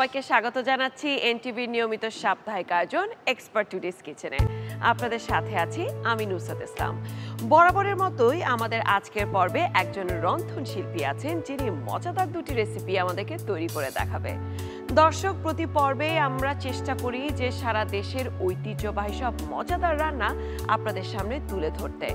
সবাইকে স্বাগত জানাচ্ছি এনটিভির নিয়মিত সাপ্তাহিক আয়োজন এক্সপার্ট টুডেস কিচেনে। আপনাদের সাথে আছি আমি নুসরাত ইসলাম। বরাবরের মতোই আমাদের আজকের পর্বে একজন রন্ধনশিল্পী আছেন যিনি মজাদার দুটি রেসিপি আমাদেরকে তৈরি করে দেখাবে। দর্শক, প্রতি পর্বে আমরা চেষ্টা করি যে সারা দেশের ঐতিহ্যবাহী সব মজাদার রান্না আপনাদের সামনে তুলে ধরতে।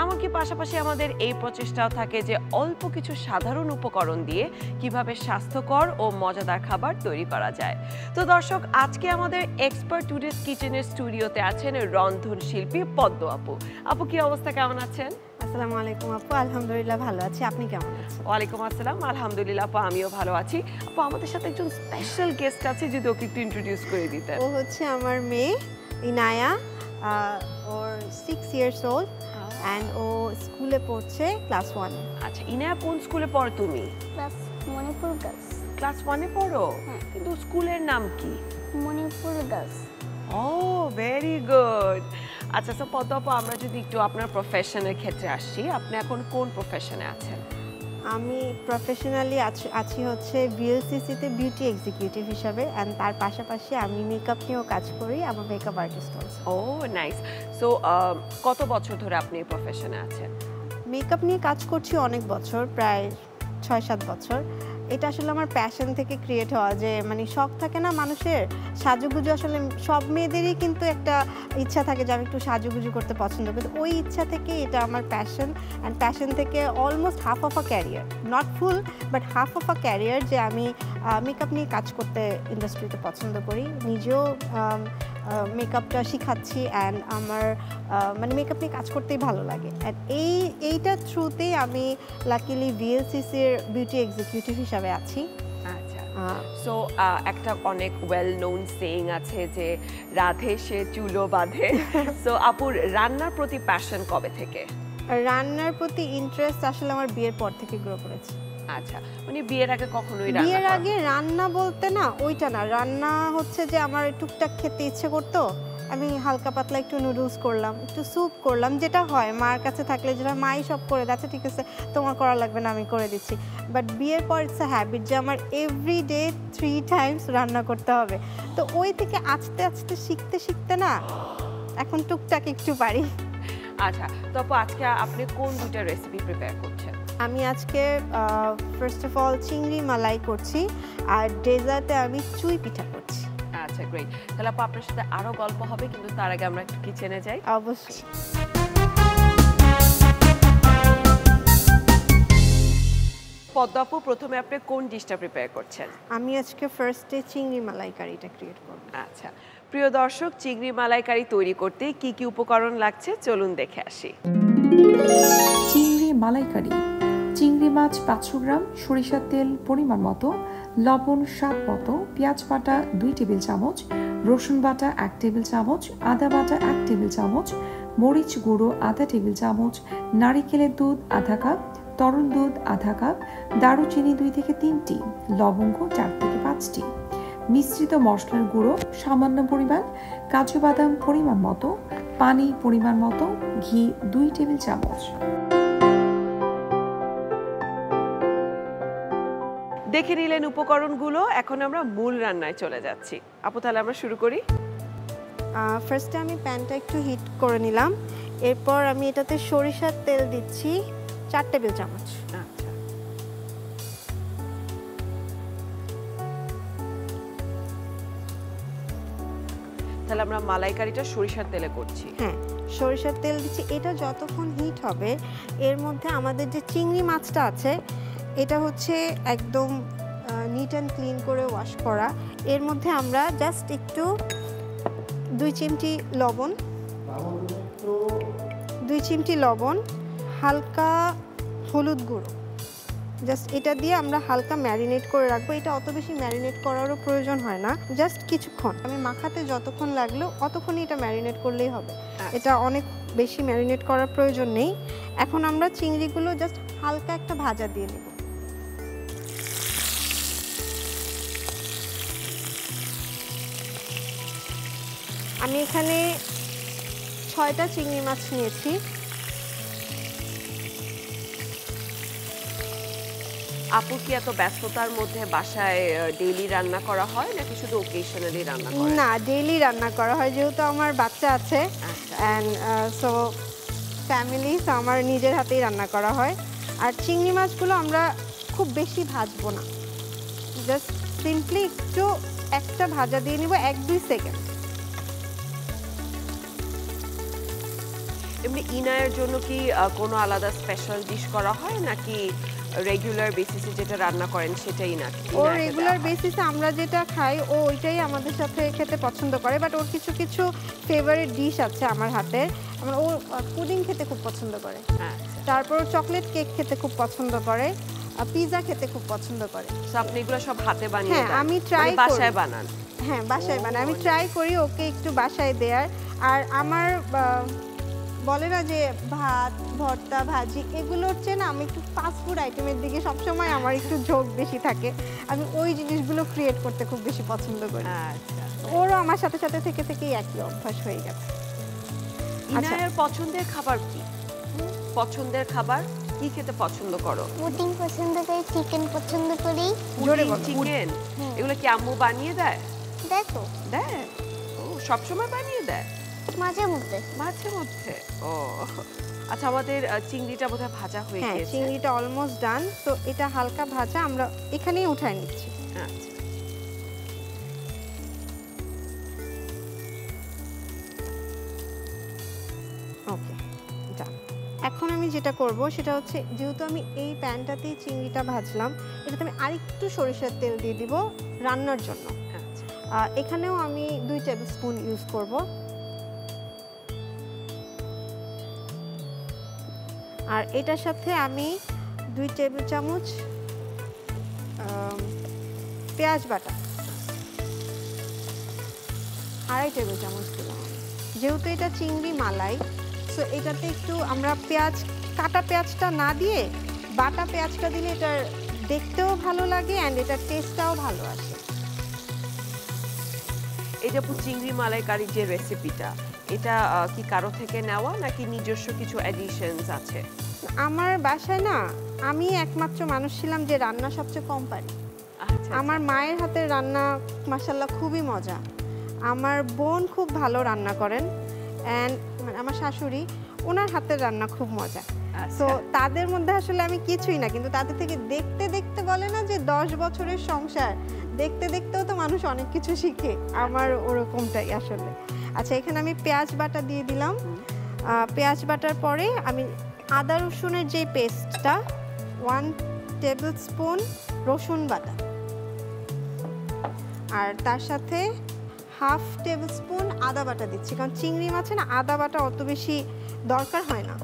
এমনকি পাশাপাশি আমাদের এই প্রচেষ্টাও থাকে যে অল্প কিছু সাধারণ উপকরণ দিয়ে কিভাবে স্বাস্থ্যকর ও মজাদার খাবার তৈরি করা যায়। তো দর্শক, আজকে আমাদের এক্সপার্ট টুডেস কিচেনের স্টুডিওতে আছেন রন্ধনশিল্পী পদ্ম আপু। আপু, কি অবস্থা, কেমন আছেন? আসসালামু আলাইকুম আপু, আলহামদুলিল্লাহ ভালো আছি, আপনি কেমন আছেন? ওয়ালাইকুম আসসালাম, আলহামদুলিল্লাহ আপু, আমিও ভালো আছি। আপু, আমাদের সাথে একজন স্পেশাল গেস্ট আছে, যদি ওকে একটু ইন্ট্রোডিউস করে দিতেন। ও হচ্ছে আমার মেয়ে ইনায়া, ওর 6 years old and ও স্কুলে পড়ছে ক্লাস 1। আচ্ছা, ইনায়া কোন স্কুলে পড়ো তুমি? Class Manipur girls. ক্লাস 1-এ পড়ো? কিন্তু স্কুলের নাম কি? মণিপুর গার্লস। ও, ভেরি গুড। আচ্ছা, তো পদ্ম আপু, আমরা যদি একটু আপনার প্রফেশনের ক্ষেত্রে আসছি, আপনি এখন কোন প্রফেশনে আছেন? আমি প্রফেশনালি আছি হচ্ছে ভিএলসিসিতে বিউটি এক্সিকিউটিভ হিসাবে, অ্যান্ড তার পাশাপাশি আমি মেকআপ নিয়েও কাজ করি, আমার মেকআপ আর্টিস্ট অলসো। ও নাইস। সো কত বছর ধরে আপনি এই প্রফেশনে আছেন? মেকআপ নিয়ে কাজ করছি অনেক বছর, প্রায় 6-7 বছর। এটা আসলে আমার প্যাশন থেকে ক্রিয়েট হওয়া, যে মানে শখ থাকে না মানুষের সাজুগুজু, আসলে সব মেয়েদেরই কিন্তু একটা ইচ্ছা থাকে যে আমি একটু সাজুগুজু করতে পছন্দ করি। ওই ইচ্ছা থেকে এটা আমার প্যাশন, অ্যান্ড প্যাশন থেকে almost half of a career, not full but half of a career, যে আমি মেকআপ নিয়ে কাজ করতে ইন্ডাস্ট্রিতে পছন্দ করি। নিজেও মেকআপটা শিখাচ্ছি, অ্যান্ড আমার মানে মেকআপ নিয়ে কাজ করতেই ভালো লাগে। অ্যান্ড এইটার থ্রুতেই আমি লাকিলি ভিএলসিসির বিউটি এক্সিকিউটিভ হিসাবে আছি। আচ্ছা, সো একটা অনেক ওয়েল নোন সেইং আছে যে রাধে সে চুলো বাঁধে। সো আপুর রান্নার প্রতি প্যাশন কবে থেকে? রান্নার প্রতি ইন্টারেস্ট আসলে আমার বিয়ের পর থেকে গ্রো করেছে। আচ্ছা, মানে বিয়ের আগে কখনোই বিয়ের আগে রান্না বলতে না, ওইটা না। রান্না হচ্ছে যে আমার টুকটাক খেতে ইচ্ছে করতো, আমি হালকা পাতলা একটু নুডলস করলাম, একটু স্যুপ করলাম, যেটা হয় মার কাছে থাকলে, যেটা মাই সব করে দিচ্ছে, ঠিক আছে তোমার করা লাগবে না, আমি করে দিচ্ছি। বাট বিয়ের পর ইটস আ হ্যাবিট যে আমার এভরিডে 3 times রান্না করতে হবে। তো ওই থেকে আস্তে আস্তে শিখতে শিখতে না এখন টুকটাক একটু পারি। আচ্ছা, তো আপু, আজকে আপনি কোন দুটো রেসিপি প্রিপেয়ার করছেন? আমি আজকে ফার্স্ট অফ অল চিংড়ি মালাই করছি, আর ডেজার্টে আমি চুই পিঠা করছি। আচ্ছা, গ্রেট। তাহলে আপু, আপনার সাথে আরো গল্প হবে, কিন্তু তার আগে আমরা একটু কিচেনে যাই। অবশ্যই। পদ্ম আপু, প্রথমে আপনি কোন ডিশটা প্রিপেয়ার করছেন? আমি আজকে ফার্স্টে চিংড়ি মালাইকারিটা ক্রিয়েট করব। আচ্ছা, প্রিয় দর্শক, চিংড়ি মালাইকারি তৈরি করতে কি কি উপকরণ লাগছে চলুন দেখে আসি। চিংড়ি মালাইকারি: চিংড়ি মাছ 500 গ্রাম, সরিষার তেল পরিমাণ মতো, লবণ স্বাদ মতো, পেঁয়াজ বাটা 2 টেবিল চামচ, রসুন বাটা 1 টেবিল চামচ, আদা বাটা 1 টেবিল চামচ, মরিচ গুঁড়ো আধা টেবিল চামচ, নারিকেলের দুধ আধা কাপ, তরল দুধ আধা কাপ, দারুচিনি 2 থেকে 3টি, লবঙ্গ 4 থেকে 5টি, মিশ্রিত মশলার গুঁড়ো সামান্য পরিমাণ, কাজু বাদাম পরিমাণ মতো, পানি পরিমাণ মতো, ঘি 2 টেবিল চামচ। দেখে নিলেন উপকরণগুলো, এখন আমরা মূল রান্নায় চলে যাচ্ছি। আপু, তাহলে আমরা শুরু করি। ফার্স্টে আমি প্যানটা একটু হিট করে নিলাম, এরপর আমি এটাতে সরিষার তেল দিচ্ছি 4 টেবিল চামচ। আচ্ছা, তাহলে আমরা মালাইকারিটা সরিষার তেলে করছি। হ্যাঁ, সরিষার তেল দিচ্ছি। এটা যতক্ষণ হিট হবে, এর মধ্যে আমাদের যে চিংড়ি মাছটা আছে, এটা হচ্ছে একদম নিট অ্যান্ড ক্লিন করে ওয়াশ করা। এর মধ্যে আমরা জাস্ট একটু 2 চিমটি লবণ, 2 চিমটি লবণ, হালকা হলুদ গুঁড়ো, জাস্ট এটা দিয়ে আমরা হালকা ম্যারিনেট করে রাখবো। এটা অত বেশি ম্যারিনেট করারও প্রয়োজন হয় না, জাস্ট কিছুক্ষণ, আমি মাখাতে যতক্ষণ লাগলো অতক্ষণই এটা ম্যারিনেট করলেই হবে। এটা অনেক বেশি ম্যারিনেট করার প্রয়োজন নেই। এখন আমরা চিংড়িগুলো জাস্ট হালকা একটা ভাজা দিয়ে নেব। আমি এখানে 6টা চিংড়ি মাছ নিয়েছি। আপুর কি এত ব্যস্ততার মধ্যে বাসায় ডেইলি রান্না করা হয় নাকি শুধু ওকেশনালি রান্না করেন? না, ডেইলি রান্না করা হয় যেহেতু আমার বাচ্চা আছে আচ্ছা। অ্যান্ড সো ফ্যামিলি, সো আমার নিজের হাতেই রান্না করা হয়। আর চিংড়ি মাছগুলো আমরা খুব বেশি ভাজবো না, জাস্ট সিম্পলি একটু একটা ভাজা দিয়ে নিব 1-2 সেকেন্ড। এমনি ইনায়ের জন্য কি কোনো আলাদা স্পেশাল ডিশ করা হয় নাকি রেগুলার বেসিসে যেটা রান্না করেন সেটাই না? ও রেগুলার বেসিসে আমরা যেটা খাই ও ওইটাই আমাদের সাথে খেতে পছন্দ করে, বাট ওর কিছু কিছু ফেভারিট ডিশ আছে আমার হাতের। ও পুডিং খেতে খুব পছন্দ করে, তারপর চকলেট কেক খেতে খুব পছন্দ করে, পিৎজা খেতে খুব পছন্দ করে। সো আপনি এগুলো সব হাতে বানিয়ে হ্যাঁ, দেন? আমি ট্রাই মানে বাসায় বানান? হ্যাঁ, বাসায় বানাই। আমি ট্রাই করি ওকে একটু বাসায় দেওয়ার। আর আমার বলে না যে ভাত, ভর্তা, ভাজি এগুলোর চেয়ে না আমি একটু ফাস্ট ফুড আইটেমের দিকে সবসময় আমার একটু ঝোঁক বেশি থাকে। আমি ওই জিনিসগুলো ক্রিয়েট করতে খুব বেশি পছন্দ করি। আচ্ছা। ওরও আমার সাথে সাথে থেকে থেকেই একই অভ্যাস হয়ে গেছে। ইনায়ের পছন্দের খাবার কি? পছন্দের খাবার কি খেতে পছন্দ করো? পুডিং পছন্দ করি, চিকেন পছন্দ করি। জোরে বলো। চিকেন এগুলো কি আম্মু বানিয়ে দেয়? দেখো দেয়? ও সবসময় বানিয়ে দেয়? মাঝে মধ্যে। মাঝে মধ্যে। ও আচ্ছা, আমাদের চিংড়িটা বোধহয় ভাজা হয়ে হ্যাঁ, গিয়েছে। চিংড়িটা অলমোস্ট ডান। তো এটা হালকা ভাজা আমরা এখানেই উঠায় নিচ্ছি। আচ্ছা। ওকে, ডান। এখন আমি যেটা করব সেটা হচ্ছে, যেহেতু আমি এই প্যানটাতেই চিংড়িটা ভাজলাম, এটাতে আমি আরেকটু সরিষার তেল দিয়ে দিব রান্নার জন্য। আচ্ছা। এখানেও আমি 2 টেবিল স্পুন ইউজ করব। আর এটার সাথে আমি 2 টেবিল চামচ পেঁয়াজ বাটা, 2.5 টেবিল চামচ দিলাম। যেহেতু এটা চিংড়ি মালাই, সো এটাতে একটু আমরা কাটা পেঁয়াজটা না দিয়ে বাটা পেঁয়াজটা দিলে এটার দেখতেও ভালো লাগে অ্যান্ড এটার টেস্টটাও ভালো আসে। এই যে চিংড়ি মালাইকারির যে রেসিপিটা, এটা কি কারো থেকে নেওয়া নাকি নিজস্ব কিছু অ্যাডিশনস আছে? আমার বাসায় না আমি একমাত্র মানুষ ছিলাম যে রান্না সবচেয়ে কম পারি। আচ্ছা। আমার মায়ের হাতের রান্না মাশাআল্লাহ খুবই মজা। আমার বোন খুব ভালো রান্না করেন অ্যান্ড আমার শাশুড়ি, ওনার হাতের রান্না খুব মজা। তো তাদের মধ্যে আসলে আমি কিছুই না, কিন্তু তাদের থেকে দেখতে দেখতে বলে না যে 10 বছরের সংসার, দেখতে দেখতেও তো মানুষ অনেক কিছু শিখে। আমার ওরকমটাই আসলে। আচ্ছা, এখানে আমি পেঁয়াজ বাটা দিয়ে দিলাম। পেঁয়াজ বাটার পরে আমি আদা রসুনের যে পেস্টটা, 1 টেবিল স্পুন রসুন বাটা, আর তার সাথে 1/2 টেবিল স্পুন আদা বাটা দিচ্ছি, কারণ চিংড়ি মাছে না আদা বাটা অত বেশি দরকার হয় না।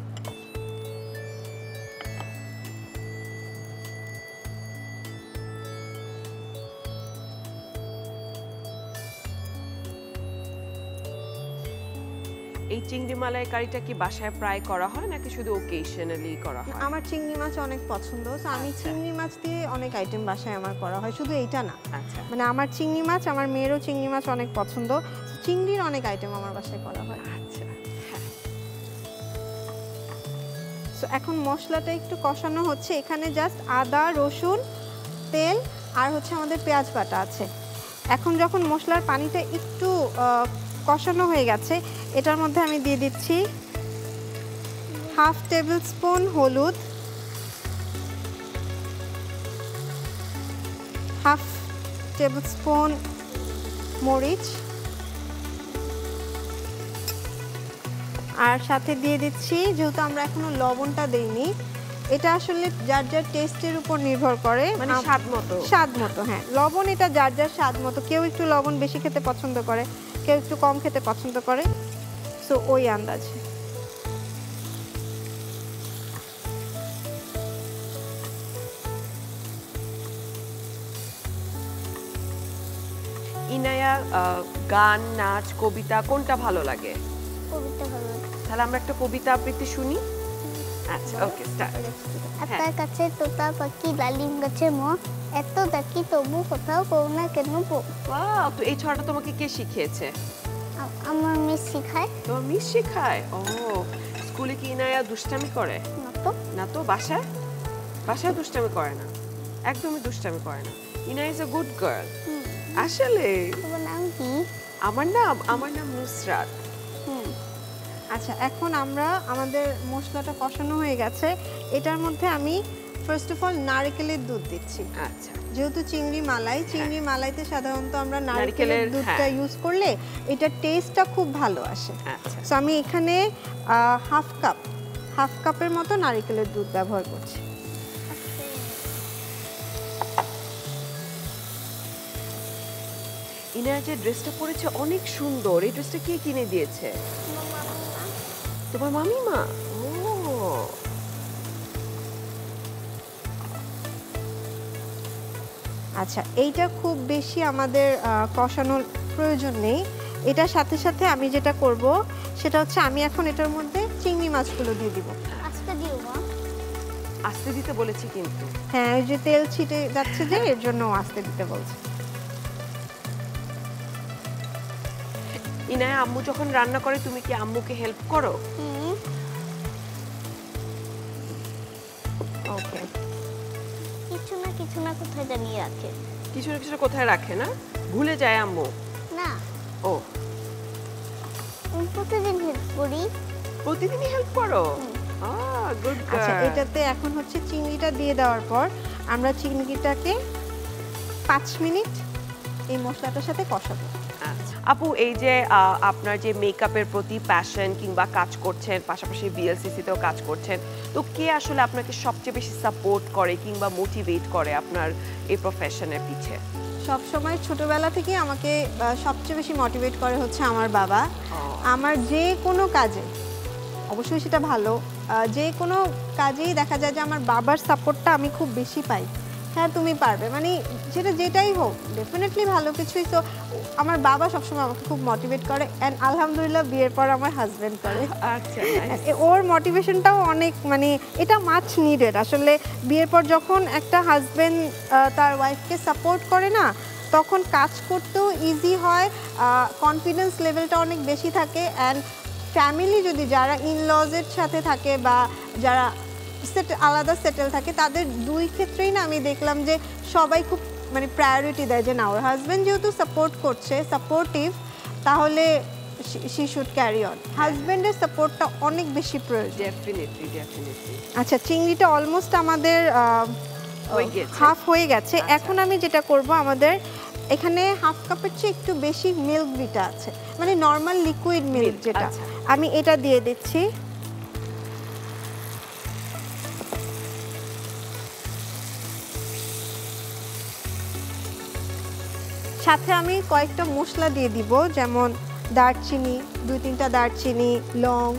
এই চিংড়ি মালাইকারিটা কি বাসায় প্রায় করা হয় নাকি শুধু ওকেশনালি করা হয়? আমার চিংড়ি মাছ অনেক পছন্দ, তো আমি আচ্ছা। চিংড়ি মাছ দিয়ে অনেক আইটেম বাসায় আমার করা হয়, শুধু এইটা না। আচ্ছা। মানে আমার চিংড়ি মাছ, আমার মেয়েরও চিংড়ি মাছ অনেক পছন্দ, চিংড়ির অনেক আইটেম আমার বাসায় করা হয়। আচ্ছা। সো এখন মশলাটা একটু কষানো হচ্ছে। এখানে জাস্ট আদা, রসুন, তেল আর হচ্ছে আমাদের পেঁয়াজ বাটা আছে। এখন যখন মশলার পানিটা একটু কষানো হয়ে গেছে, এটার মধ্যে আমি দিয়ে দিচ্ছি 1/2 টেবিল স্পুন হলুদ, 1/2 টেবিল স্পুন মরিচ, আর সাথে দিয়ে দিচ্ছি, যেহেতু আমরা এখনো লবণটা দেইনি, এটা আসলে যার যার টেস্টের উপর নির্ভর করে, মানে স্বাদ মতো। হ্যাঁ, লবণ এটা যার যার স্বাদ মতো। কেউ একটু লবণ বেশি খেতে পছন্দ করে, কেউ একটু কম খেতে পছন্দ করে, সো ওই আন্দাজে। ইনায়া, গান, নাচ, কবিতা কোনটা ভালো লাগে? কবিতা ভালো লাগে। তাহলে আমরা একটা কবিতা আবৃত্তি শুনি। আচ্ছা, ওকে, স্টার্ট। আতার কাছে তোতা পাখি, ডালিম গাছে মোর, এত ডাকি তবু কোথাও কও না কেন পো। ওয়াও, তো এই ছড়াটা তোমাকে কে শিখিয়েছে? আমার মিস শিখায়। তোমার মিস শেখায়? ও, স্কুলে কি ইনায়া দুষ্টামি করে? না তো। না তো, বাসায় দুষ্টামি করে না? একদমই দুষ্টামি করে না। ইনা ইজ আ গুড গার্ল। আসলে তোমার নাম কি? আমার নাম নুসরাত। আচ্ছা, এখন আমরা আমাদের মশলাটা কষানো হয়ে গেছে, এটার মধ্যে আমি ফার্স্ট অফ অল নারকেলের দুধ দিচ্ছি। আচ্ছা, যেহেতু চিংড়ি মালাইতে সাধারণত আমরা নারকেলের নারকেলের, দুধটা হ্যাঁ। ইউজ করলে এটার টেস্টটা খুব ভালো আসে। আচ্ছা। সো আমি এখানে হাফ কাপের মতো নারকেলের দুধ ব্যবহার করছি। ইনার যে ড্রেসটা পরেছে অনেক সুন্দর। এই ড্রেসটা কে কিনে দিয়েছে? তোমার মামিমা? ও, আচ্ছা, এইটা খুব বেশি আমাদের কষানোর প্রয়োজন নেই। এটার সাথে সাথে আমি যেটা করব সেটা হচ্ছে আমি এখন এটার মধ্যে চিংড়ি মাছগুলো দিয়ে দিব। আজকে দিও মা। আস্তে দিতে বলেছি কিন্তু। হ্যাঁ, ওই যে তেল ছিটে যাচ্ছে যে এর জন্য আস্তে দিতে বলছি। ইনায়া, আম্মু যখন রান্না করে তুমি কি আম্মুকে হেল্প করো? ওকে, কিছু না কোথায় জানিয়ে রাখে। কিছু না কিছু কোথায় রাখে না? ভুলে যায় আম্মু? না, ও, আমি প্রতিদিন হেল্প করি। প্রতিদিনই হেল্প করো? গুড আচ্ছা, গার্ল। এটাতে এখন হচ্ছে চিংড়িটা দিয়ে দেওয়ার পর আমরা চিংড়িটাকে 5 মিনিট এই মশলাটার সাথে কষাবো। আচ্ছা। আপু, এই যে আপনার যে মেকআপের প্রতি প্যাশন কিংবা কাজ করছেন, পাশাপাশি বিএলসিসিতেও কাজ করছেন, তো কে আসলে আপনাকে সবচেয়ে বেশি সাপোর্ট করে কিংবা মোটিভেট করে আপনার এই প্রফেশনের পিছে? সব সময় ছোটবেলা থেকে আমাকে সবচেয়ে বেশি মোটিভেট করে হচ্ছে আমার বাবা। আমার যে কোনো কাজে, অবশ্যই সেটা ভালো, যে কোনো কাজেই দেখা যায় যে আমার বাবার সাপোর্টটা আমি খুব বেশি পাই। হ্যাঁ, তুমি পারবে, মানে সেটা যেটাই হোক, ডেফিনেটলি ভালো কিছুই। তো আমার বাবা সবসময় আমাকে খুব মোটিভেট করে, অ্যান্ড আলহামদুলিল্লাহ বিয়ের পর আমার হাজব্যান্ড করে। আচ্ছা, ওর মোটিভেশনটাও অনেক, মানে এটা মাচ নিডেড আসলে। বিয়ের পর যখন একটা হাজব্যান্ড তার ওয়াইফকে সাপোর্ট করে না, তখন কাজ করতেও ইজি হয়, কনফিডেন্স লেভেলটা অনেক বেশি থাকে। অ্যান্ড ফ্যামিলি যদি যারা ইনলজের সাথে থাকে বা যারা আলাদা সেটেল থাকে, তাদের দুই ক্ষেত্রেই না আমি দেখলাম যে সবাই খুব মানে প্রায়োরিটি দেয় যে না, ওর হাজব্যান্ড যেহেতু সাপোর্ট করছে, সাপোর্টিভ, তাহলে শি শুড ক্যারি অন। হাজব্যান্ডের সাপোর্টটা অনেক বেশি প্রয়োজন। ডেফিনেটলি। আচ্ছা, চিংড়িটা অলমোস্ট আমাদের হাফ হয়ে গেছে। এখন আমি যেটা করব, আমাদের এখানে হাফ কাপের চেয়ে একটু বেশি মিল্ক বিটা আছে, মানে নর্মাল লিকুইড মিল্ক যেটা, আমি এটা দিয়ে দিচ্ছি। সাথে আমি কয়েকটা মশলা দিয়ে দিব, যেমন দারচিনি, 2-3টা দারচিনি, লং।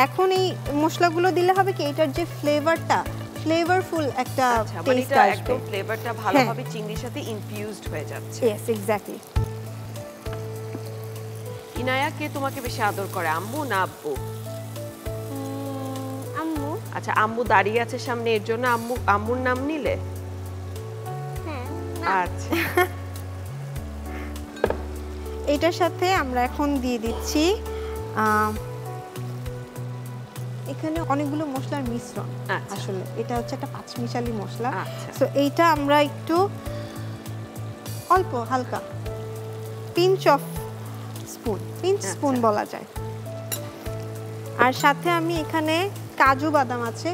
এখন এই মশলাগুলো দিলে হবে কি, এটার যে ফ্লেভারফুল একটা টেস্ট আসবে। একদম ফ্লেভারটা ভালোভাবে চিংড়ির সাথে ইনফিউজড হয়ে যাচ্ছে। Yes, exactly. ইনায়া, কে তোমাকে বেশি আদর করে, আম্মু না আব্বু? আম্মু। আচ্ছা, আম্মু দাঁড়িয়ে আছে সামনে, এর জন্য আম্মুর নাম নিলে? হ্যাঁ। আচ্ছা। এটার সাথে আমরা এখন দিয়ে দিচ্ছি, এখানে অনেকগুলো মশলার মিশ্রণ। আসলে এটা হচ্ছে একটা পাঁচমিশালি মশলা। সো এইটা আমরা একটু অল্প হালকা পিঞ্চ স্পুন বলা যায়। আর সাথে আমি এখানে কাজু বাদাম আছে,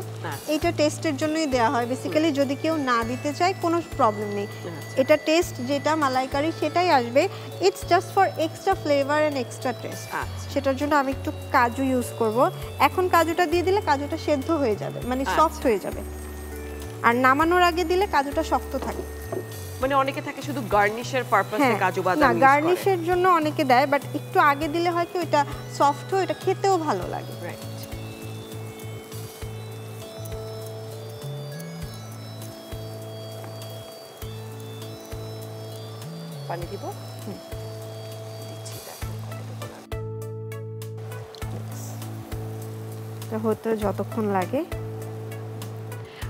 এটা টেস্টের জন্যই দেওয়া হয় বেসিক্যালি। যদি কেউ না দিতে চায় কোনো প্রবলেম নেই, এটা টেস্ট যেটা মালাইকারি সেটাই আসবে। It's just for extra flavour and extra test. সেটার জন্য আমি একটু কাজু ইউজ করব। এখন কাজুটা দিয়ে দিলে কাজুটা সেদ্ধ হয়ে যাবে, মানে সফট হয়ে যাবে। আর নামানোর আগে দিলে কাজুটা শক্ত থাকে। মানে অনেকে থাকে শুধু গার্নিশের পারপাসে কাজু বাদাম ইউজ করে। না, গার্নিশের জন্য অনেকে দেয়, বাট একটু আগে দিলে হয় কি ওটা সফট হয়, এটা খেতেও ভালো লাগে। রাইট। পানি দিব? এটা হতে যতক্ষণ লাগে।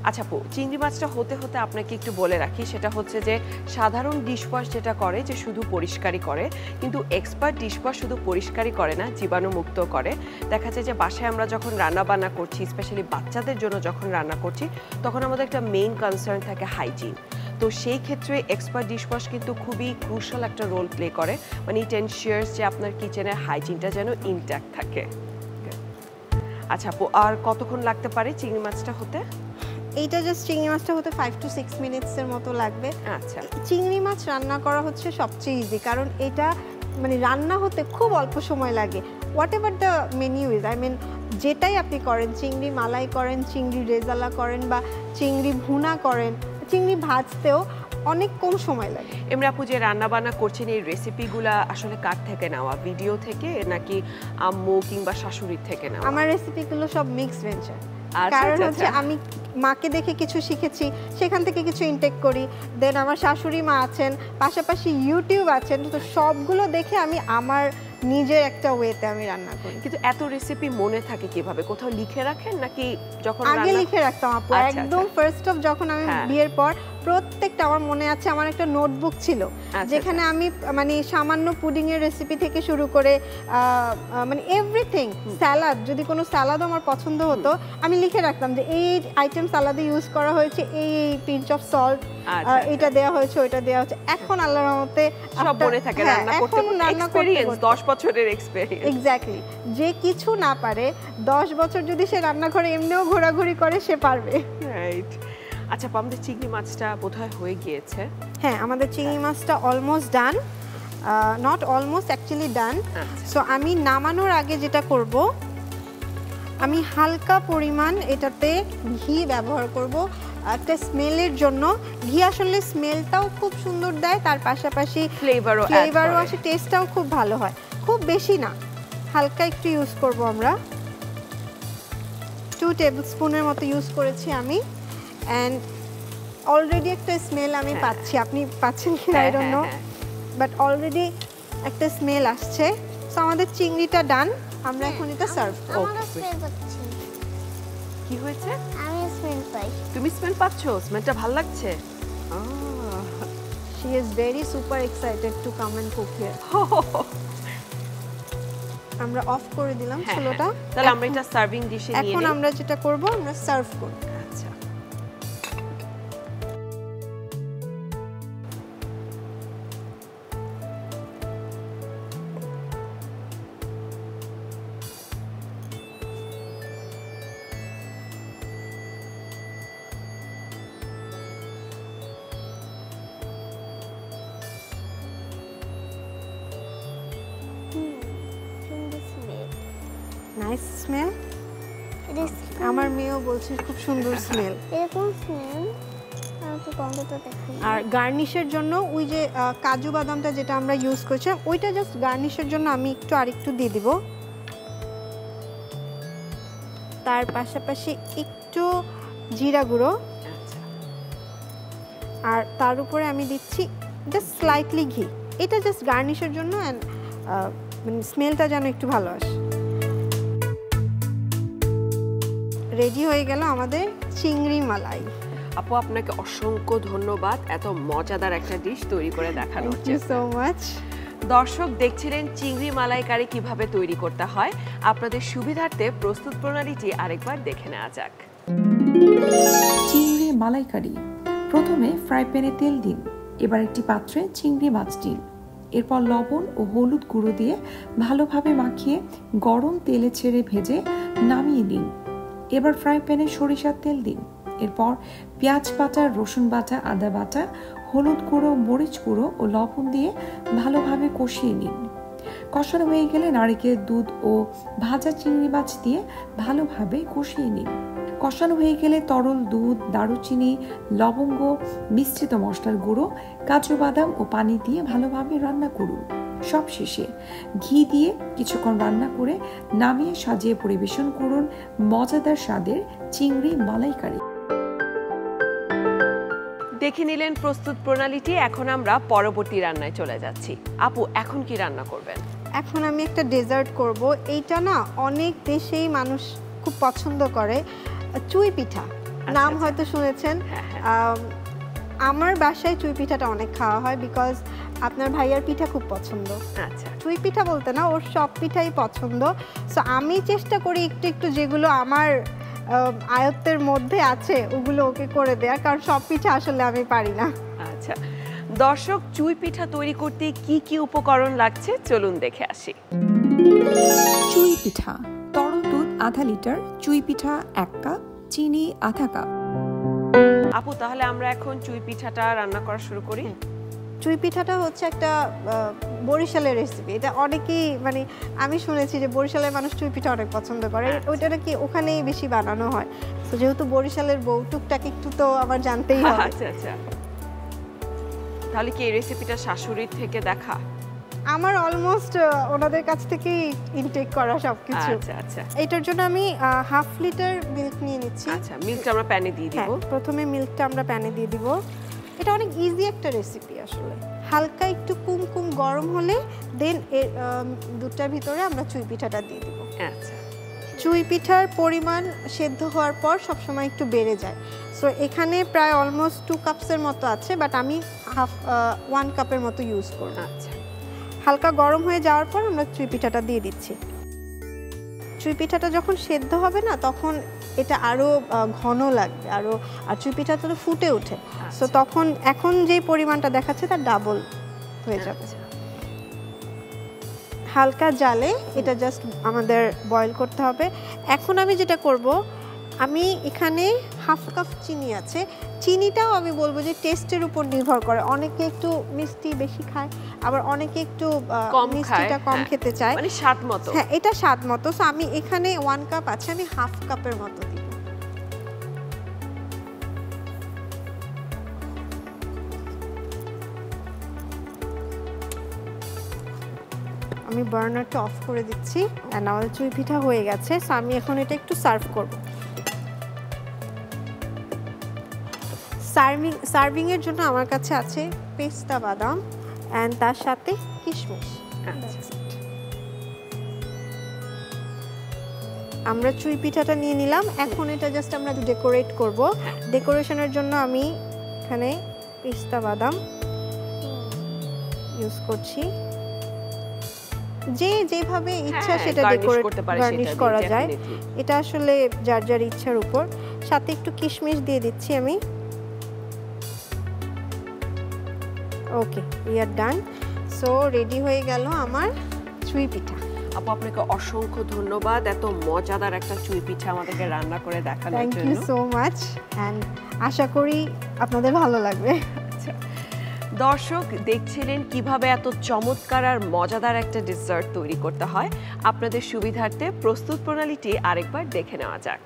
আচ্ছা আপু, চিংড়ি মাছটা হতে হতে আপনাকে একটু বলে রাখি, সেটা হচ্ছে যে সাধারণ ডিশওয়াশ যেটা করে যে শুধু পরিষ্কারই করে, কিন্তু এক্সপার্ট ডিশওয়াশ শুধু পরিষ্কারই করে না, জীবাণুমুক্ত করে। দেখা যায় যে বাসায় আমরা যখন রান্না বান্না করছি, স্পেশালি বাচ্চাদের জন্য যখন রান্না করছি, তখন আমাদের একটা মেইন কনসার্ন থাকে হাইজিন। তো সেই ক্ষেত্রে এক্সপার্ট ডিশওয়াশ কিন্তু খুবই ক্রুশাল একটা রোল প্লে করে, মানে ইট এনশিওরস যে আপনার কিচেনের হাইজিনটা যেন ইনট্যাক্ট থাকে। আচ্ছা আপু, আর কতক্ষণ লাগতে পারে চিংড়ি মাছটা হতে? এইটা জাস্ট চিংড়ি মাছটা হতে 5 to 6 মিনিটসের মতো লাগবে। আচ্ছা, চিংড়ি মাছ রান্না করা হচ্ছে সবচেয়ে ইজি, কারণ এটা মানে রান্না হতে খুব অল্প সময় লাগে। Whatever the menu is, I mean যেটাই আপনি করেন, চিংড়ি মালাই করেন, চিংড়ি রেজালা করেন, বা চিংড়ি ভুনা করেন, চিংড়ি ভাজতেও অনেক কম সময় লাগে। এমনি আপু যে রান্না বান্না করছেন, এই রেসিপিগুলা আসলে কার থেকে নেওয়া? ভিডিও থেকে নাকি আম্মু কিংবা শাশুড়ির থেকে নেওয়া? আমার রেসিপিগুলো সব মিক্সড ভেঞ্চার। আচ্ছা, কারণ আচ্ছা, হচ্ছে আচ্ছা। আমি মাকে দেখে কিছু শিখেছি, সেখান থেকে কিছু ইনটেক করি। দেন আমার শাশুড়ি মা আছেন, পাশাপাশি ইউটিউব আছেন, তো সবগুলো দেখে আমি আমার নিজের একটা ওয়েতে আমি রান্না করি। কিন্তু এত রেসিপি মনে থাকে কিভাবে? কোথাও লিখে রাখেন নাকি যখন আগে রান্না? লিখে রাখতাম আপু, আচ্ছা, একদম আচ্ছা। ফার্স্ট অফ যখন আমি হ্যাঁ। বিয়ের পর প্রত্যেকটা আমার মনে আছে, আমার একটা নোটবুক ছিল যেখানে আমি মানে সামান্য পুডিং এর রেসিপি থেকে শুরু করে মানে এভরিথিং, স্যালাড, যদি কোনো স্যালাদ আমার পছন্দ হতো আমি লিখে রাখতাম যে এই আইটেম স্যালাদে ইউজ করা হয়েছে, এই পিঞ্চ অফ সল্ট, এটা দেওয়া হয়েছে, ওইটা দেওয়া হচ্ছে। এখন আল্লাহর রহমতে সব মনে থাকে, রান্না করতে এক্সপেরিয়েন্স, 10 বছরের এক্সপেরিয়েন্স। এক্স্যাক্টলি, যে কিছু না পারে 10 বছর যদি সে রান্নাঘরে এমনিও ঘোরাঘুরি করে সে পারবে। রাইট। আচ্ছা, আমাদের চিংড়ি মাছটা বোধহয় হয়ে গিয়েছে। হ্যাঁ, আমাদের চিংড়ি মাছটা almost done, not almost, actually done. So আমি নামানোর আগে যেটা করব, আমি হালকা পরিমাণ এটাতে ঘি ব্যবহার করব একটা স্মেলের জন্য। ঘি আসলে স্মেলটাও খুব সুন্দর দেয়, তার পাশাপাশি ফ্লেভারও আসে, টেস্টটাও খুব ভালো হয়। খুব বেশি না, হালকা একটু ইউজ করব আমরা। 2 টেবিল স্পুনের মতো ইউজ করেছি আমি। অ্যান্ড অলরেডি একটা স্মেল আমি পাচ্ছি, আপনি পাচ্ছেন কি I don't know, but already একটা স্মেল আসছে। সো আমাদের চিংড়িটা ডান, আমরা এখন এটা সার্ভ করব। আমরা স্মেল পাচ্ছি। কি হয়েছে? আমি স্মেল পাই। তুমি স্মেল পাচ্ছো? স্মেলটা ভালো লাগছে? She is very super excited to come and cook here. আমরা অফ করে দিলাম চুলোটা। তাহলে আমরা এটা সার্ভিং ডিশে নিয়ে এখন আমরা যেটা করব, আমরা সার্ভ করব। আচ্ছা, নাইস স্মেল। আমার মেয়েও বলছে খুব সুন্দর স্মেল। এরকম স্মেল আমাকে গন্ধটা দেখুন। আর গার্নিশের জন্য ওই যে কাজু বাদামটা যেটা আমরা ইউজ করছিলাম, ওইটা জাস্ট গার্নিশের জন্য আমি আরেকটু দিয়ে দিব। তার পাশাপাশি একটু জিরা গুঁড়ো, আর তার উপরে আমি দিচ্ছি জাস্ট স্লাইটলি ঘি। এটা জাস্ট গার্নিশের জন্য, অ্যান্ড মানে স্মেলটা যেন একটু ভালো আসে। রেডি হয়ে গেল আমাদের চিংড়ি মালাই। আপু, আপনাকে অসংখ্য ধন্যবাদ এত মজাদার একটা ডিশ তৈরি করে দেখানোর থ্যাংক ইউ জন্য। So much. দর্শক দেখছিলেন চিংড়ি মালাইকারি কিভাবে তৈরি করতে হয়। আপনাদের সুবিধার্থে প্রস্তুত প্রণালীটি আরেকবার দেখে নেওয়া যাক। চিংড়ি মালাইকারি। প্রথমে ফ্রাই প্যানে তেল দিন, এবার একটি পাত্রে চিংড়ি মাছ দিন, এরপর লবণ ও হলুদ গুঁড়ো দিয়ে ভালোভাবে মাখিয়ে গরম তেলে ছেড়ে ভেজে নামিয়ে নিন। এবার ফ্রাই প্যানে সরিষার তেল দিন, এরপর পেঁয়াজ বাটা, রসুন বাটা, আদা বাটা, হলুদ গুঁড়ো, মরিচ গুঁড়ো ও লবণ দিয়ে ভালোভাবে কষিয়ে নিন। কষানো হয়ে গেলে নারকেল দুধ ও ভাজা চিংড়ি মাছ দিয়ে ভালোভাবে কষিয়ে নিন। কষানো হয়ে গেলে তরল দুধ, দারুচিনি, লবঙ্গ, মিশ্রিত মশলার গুঁড়ো, কাজু বাদাম ও পানি দিয়ে ভালোভাবে রান্না করুন। সবশেষে ঘি দিয়ে কিছুক্ষণ রান্না করে নামিয়ে সাজিয়ে পরিবেশন করুন মজাদার স্বাদের চিংড়ি মালাইকারি। দেখে নিলেন প্রস্তুত প্রণালীটি। এখন আমরা পরবর্তী রান্নায় চলে যাচ্ছি। আপু, এখন কি রান্না করবেন? এখন আমি একটা ডেজার্ট করব। এইটা না অনেক দেশেই মানুষ খুব পছন্দ করে, চুই পিঠা। নাম আচ্ছা। হয়তো শুনেছেন। হ্যাঁ, হ্যাঁ। আমার বাসায় চুই পিঠাটা অনেক খাওয়া হয় বিকজ আপনার ভাইয়ার পিঠা খুব পছন্দ। আচ্ছা চুই পিঠা বলতে না, ওর সব পিঠাই পছন্দ। সো আমি চেষ্টা করি একটু একটু যেগুলো আমার আয়ত্তের মধ্যে আছে ওগুলো ওকে করে দেওয়ার, কারণ সব পিঠা আসলে আমি পারি না। আচ্ছা, দর্শক চুই পিঠা তৈরি করতে কি কি উপকরণ লাগছে চলুন দেখে আসি। চুই পিঠা, তরল দুধ আধা লিটার, চুই পিঠা 1 কাপ, চিনি আধা কাপ। আপু তাহলে আমরা এখন চুই পিঠাটা রান্না করা শুরু করি। চুই পিঠাটা হচ্ছে একটা বরিশালের রেসিপি। এটা অনেকেই মানে আমি শুনেছি যে বরিশালের মানুষ চুই পিঠা অনেক পছন্দ করে। ওইটা নাকি ওখানেই বেশি বানানো হয়। তো যেহেতু বরিশালের বউ, টুকটাক একটু তো আমার জানতেই হবে। আচ্ছা আচ্ছা, তাহলে কি এই রেসিপিটা শাশুড়ির থেকে দেখা? আমার অলমোস্ট ওনাদের কাছ থেকেই ইনটেক করা সবকিছু। আচ্ছা আচ্ছা এটার জন্য আমি 1/2 লিটার মিল্ক নিয়ে নিচ্ছি। আচ্ছা, মিল্কটা আমরা প্যানে দিয়ে দিব। হ্যাঁ, প্রথমে মিল্কটা আমরা প্যানে দিয়ে দিব। এটা অনেক ইজি একটা রেসিপি আসলে। হালকা একটু কুমকুম গরম হলে দেন দুধটার ভিতরে আমরা চুই পিঠাটা দিয়ে দিব। আচ্ছা চুই পিঠার পরিমাণ সেদ্ধ হওয়ার পর সবসময় একটু বেড়ে যায়। সো এখানে প্রায় অলমোস্ট 2 কাপসের মতো আছে, বাট আমি 1 কাপের মতো ইউজ করব। আচ্ছা হালকা গরম হয়ে যাওয়ার পর আমরা চুই পিঠাটা দিয়ে দিচ্ছি। চুই পিঠাটা যখন সেদ্ধ হবে না তখন এটা আরও ঘন লাগবে, আর চুই পিঠা তো ফুটে ওঠে। সো তখন এখন যে পরিমাণটা দেখাচ্ছে তার ডাবল হয়ে যাবে। হালকা জালে এটা জাস্ট আমাদের বয়েল করতে হবে। এখন আমি যেটা করব, আমি এখানে 1/2 কাপ চিনি আছে। চিনিটাও আমি বলবো যে টেস্টের উপর নির্ভর করে। অনেকে একটু মিষ্টি বেশি খায়, আবার অনেকে একটু মিষ্টিটা কম খেতে চায়, মানে স্বাদ মতো। হ্যাঁ, এটা স্বাদ মতো। সো আমি এখানে 1 কাপ আছে, আমি 1/2 কাপের মতো দিব। আমি বার্নারটা অফ করে দিচ্ছি। এন্ড আমাদের চুই পিঠা হয়ে গেছে। সো আমি এখন এটা একটু সার্ভ করব। সার্ভিং এর জন্য আমার কাছে আছে পেস্তা বাদাম এন্ড তার সাথে কিশমিশ। আমরা চুই পিঠাটা নিয়ে নিলাম। এখন এটা জাস্ট আমরা ডেকোরেট করব। ডেকোরেশনের জন্য আমি এখানে পেস্তা বাদাম ইউজ করছি। যেভাবে ইচ্ছা সেটা ডেকোরেট গার্নিশ করা যায়। এটা আসলে যার যার ইচ্ছার উপর। সাথে একটু কিশমিশ দিয়ে দিচ্ছি আমি। Okay, we are done. So ready হয়ে গেল আমার চুই পিঠা। আপু আপনাকে অসংখ্য ধন্যবাদ এত মজাদার একটা চুই পিঠা আমাদেরকে রান্না করে দেখানোর জন্য। Thank you so much and আশা করি আপনাদের ভালো লাগবে। দর্শক দেখছিলেন কিভাবে এত চমৎকার আর মজাদার একটা ডেজার্ট তৈরি করতে হয়। আপনাদের সুবিধার্থে প্রস্তুত প্রণালীটি আরেকবার দেখে নেওয়া যাক।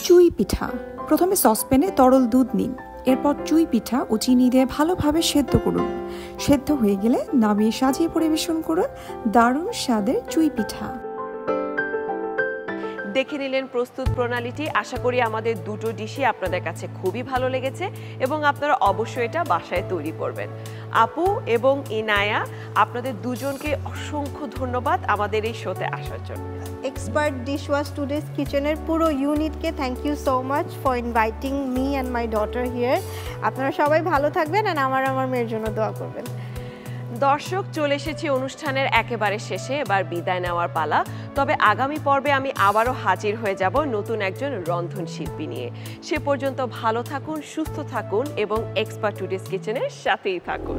চুই পিঠা, প্রথমে সসপ্যানে তরল দুধ নিন। এরপর চুই পিঠা ও চিনি দিয়ে ভালোভাবে সেদ্ধ করুন। সেদ্ধ হয়ে গেলে নামিয়ে সাজিয়ে পরিবেশন করুন দারুণ স্বাদের চুই পিঠা। দেখে নিলেন প্রস্তুত প্রণালীটি। আশা করি আমাদের দুটো ডিশই আপনাদের কাছে খুবই ভালো লেগেছে এবং আপনারা অবশ্যই এটা বাসায় তৈরি করবেন। আপু এবং ইনায়া, আপনাদের দুজনকে অসংখ্য ধন্যবাদ আমাদের এই শোতে আসার জন্য। এক্সপার্ট ডিশওয়াশ টুডেস কিচেনের পুরো ইউনিটকে thank you so much for inviting me and my daughter here. আপনারা সবাই ভালো থাকবেন আর আমার মেয়ের জন্য দোয়া করবেন। দর্শক, চলে এসেছি অনুষ্ঠানের একেবারে শেষে, এবার বিদায় নেওয়ার পালা। তবে আগামী পর্বে আমি আবারও হাজির হয়ে যাব নতুন একজন রন্ধনশিল্পী নিয়ে। সে পর্যন্ত ভালো থাকুন, সুস্থ থাকুন এবং এক্সপার্ট টুডেস কিচেনের সাথেই থাকুন।